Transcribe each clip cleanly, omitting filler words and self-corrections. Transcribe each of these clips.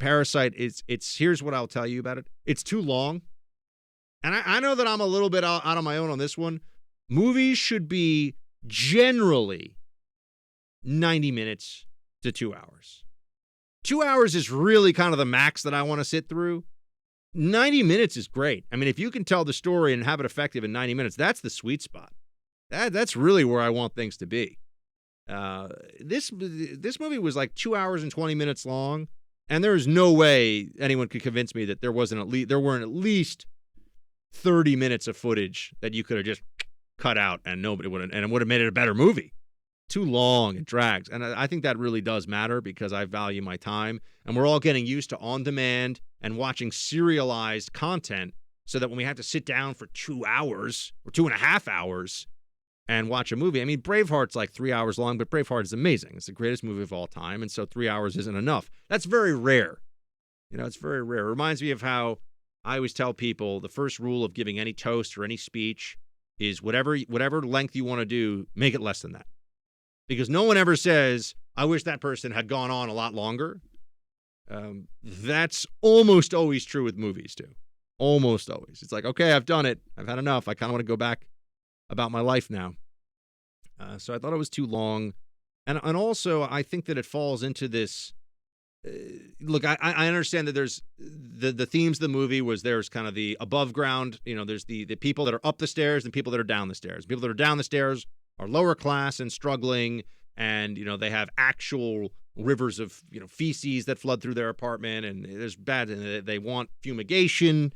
Parasite here's what I'll tell you about it. It's too long. And I know that I'm a little bit out on my own on this one. Movies should be generally 90 minutes to 2 hours. 2 hours is really kind of the max that I want to sit through. 90 minutes is great. I mean, if you can tell the story and have it effective in 90 minutes, that's the sweet spot. That's really where I want things to be. This movie was like 2 hours and 20 minutes long, and there is no way anyone could convince me that there weren't at least 30 minutes of footage that you could have just cut out and it would have made it a better movie. Too long, it drags. And I think that really does matter because I value my time, and we're all getting used to on-demand and watching serialized content so that when we have to sit down for 2 hours or 2.5 hours and watch a movie. I mean, Braveheart's like 3 hours long, but Braveheart is amazing. It's the greatest movie of all time, and so 3 hours isn't enough. That's very rare. It's very rare. It reminds me of how I always tell people the first rule of giving any toast or any speech is whatever length you want to do, make it less than that. Because no one ever says, I wish that person had gone on a lot longer. That's almost always true with movies, too. Almost always. It's like, okay, I've done it. I've had enough. I kind of want to go back about my life now. So I thought it was too long. And also, I think that it falls into this. Look, I understand that there's the themes of the movie was there's kind of the above ground. There's the people that are up the stairs and people that are down the stairs. People that are down the stairs are lower class and struggling, and they have actual rivers of feces that flood through their apartment, and there's bad. And they want fumigation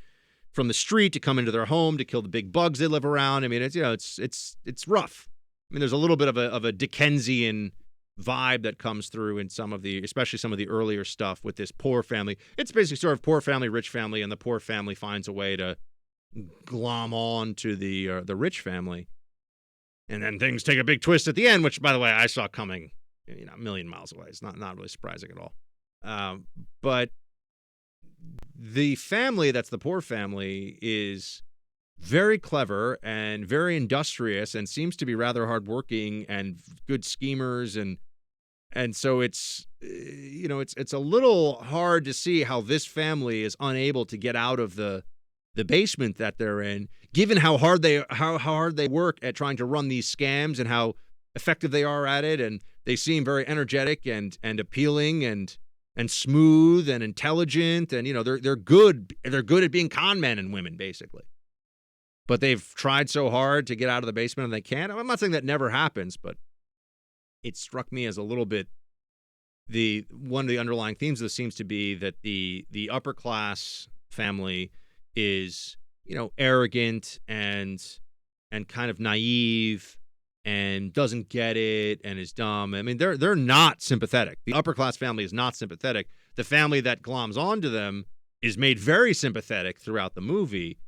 from the street to come into their home to kill the big bugs they live around. I mean, it's rough. I mean, there's a little bit of a Dickensian vibe that comes through in especially some of the earlier stuff with this poor family. It's basically sort of poor family, rich family, and the poor family finds a way to glom on to the rich family. And then things take a big twist at the end, which, by the way, I saw coming, a million miles away. It's not really surprising at all. But the family that's the poor family is very clever and very industrious and seems to be rather hardworking and good schemers. And so it's a little hard to see how this family is unable to get out of the basement that they're in, given how hard they work at trying to run these scams and how effective they are at it. And they seem very energetic and appealing and smooth and intelligent. And, they're good. They're good at being con men and women, basically. But they've tried so hard to get out of the basement and they can't. I'm not saying that never happens, but it struck me as a little bit one of the underlying themes of this seems to be that the upper class family is, arrogant and kind of naive and doesn't get it and is dumb. I mean, they're not sympathetic. The upper class family is not sympathetic. The family that gloms onto them is made very sympathetic throughout the movie.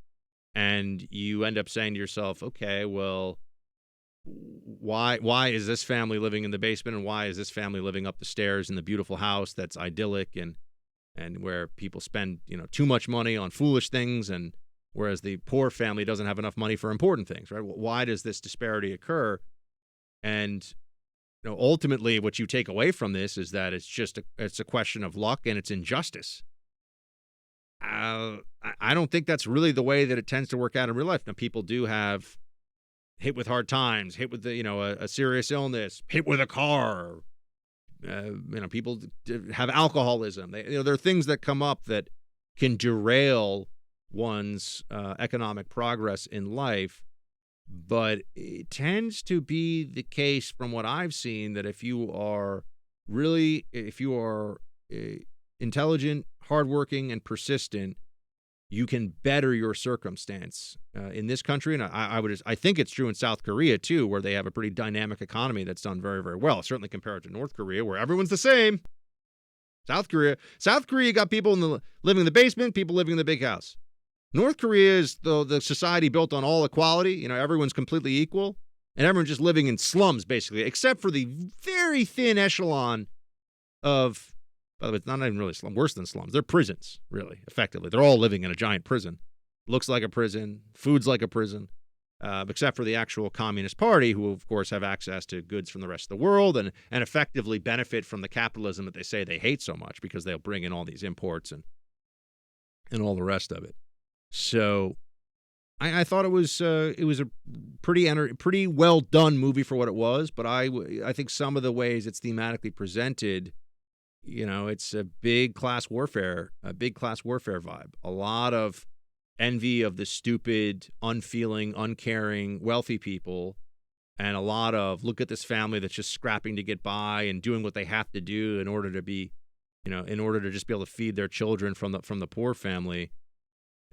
And you end up saying to yourself, okay, well, why is this family living in the basement, and why is this family living up the stairs in the beautiful house that's idyllic and where people spend too much money on foolish things, and whereas the poor family doesn't have enough money for important things, right? Why does this disparity occur? And ultimately, what you take away from this is that it's a question of luck and it's injustice. I don't think that's really the way that it tends to work out in real life. Now, people do have hit with hard times, hit with a serious illness, hit with a car. People have alcoholism. There are things that come up that can derail one's economic progress in life. But it tends to be the case, from what I've seen, that if you are intelligent, hardworking, and persistent, you can better your circumstance in this country. And I think it's true in South Korea too, where they have a pretty dynamic economy that's done very, very well, certainly compared to North Korea, where everyone's the same. South Korea got people living in the basement, people living in the big house. North Korea is the society built on all equality. Everyone's completely equal, and everyone's just living in slums, basically, except for the very thin echelon of, by the way, it's not even really slum, worse than slums. They're prisons, really, effectively. They're all living in a giant prison. Looks like a prison, food's like a prison. except for the actual Communist Party, who, of course, have access to goods from the rest of the world and effectively benefit from the capitalism that they say they hate so much because they'll bring in all these imports and all the rest of it. So I thought it was a pretty well done movie for what it was, but I think some of the ways it's thematically presented, it's a big class warfare vibe. A lot of envy of the stupid, unfeeling, uncaring, wealthy people, and a lot of look at this family that's just scrapping to get by and doing what they have to do in order to be, in order to just be able to feed their children from the poor family.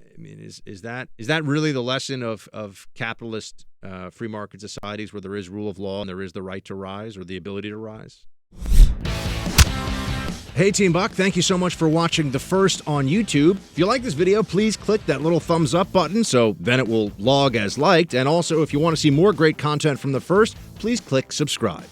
I mean, is that really the lesson of capitalist free market societies where there is rule of law and there is the right to rise or the ability to rise? Hey, Team Buck, thank you so much for watching The First on YouTube. If you like this video, please click that little thumbs up button so then it will log as liked. And also, if you want to see more great content from The First, please click subscribe.